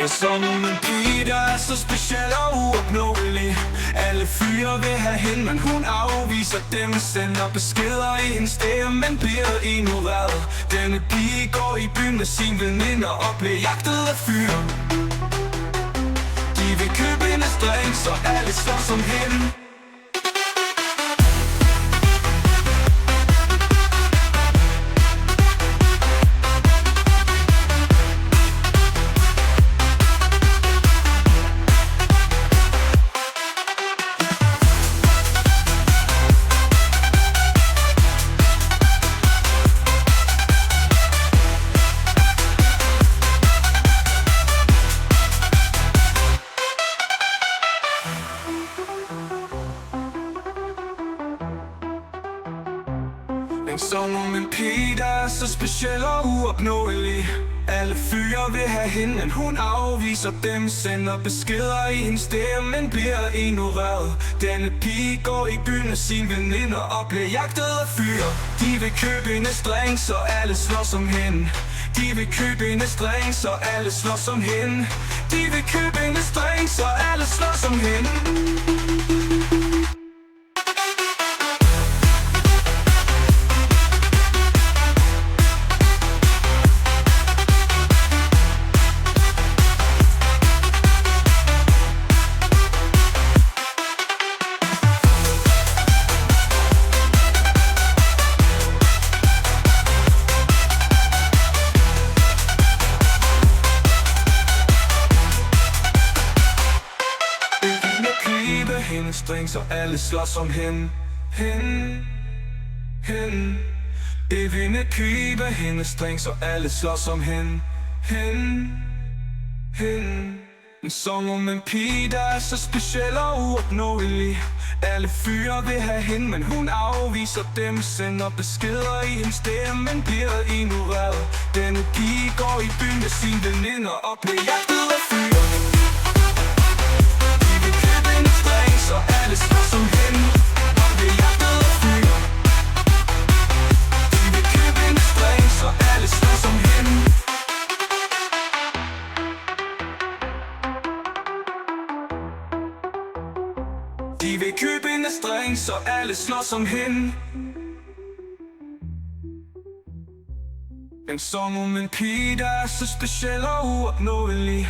Som en pige, der er så speciel og uopnåelig. Alle fyre vil have hende, men hun afviser dem. Sender beskeder i hendes DM, men bliver ignoreret. Denne pige går i byen med sine veninder og bliver jagtet af fyre. De vil købe hendes drink, så alle slår som hende. En sang om en pige, der er så speciel og uopnåelig. Alle fyre vil have hende, men hun afviser dem. Sender beskeder i hendes DM, men bliver ignoreret. Denne pige går i byen med sine veninder og bliver jagtet af fyre. De vil købe hendes drink, så alle slår som hende. De vil købe hendes drink, så alle slår som hende. De vil købe hendes drink, så alle slår som hende. Hendes drink, så alle slås om hende. Evinde købe hendes drink, så alle slås om hende. En sang om en pige, der er så speciel og uopnåelig. Alle fyre vil have hende, men hun afviser dem. Sender beskeder i hendes DM, men bliver ignoreret. Denne pige går i byen med sine veninder og bliver jagtet af fyre. Så alle slår som hende og bliver jagtet af fyre. De vil købe hendes drink, så alle slår som hende. De vil købe hendes drink, så alle slår som hende. En sang om en pige, der er så speciel og uopnåelig.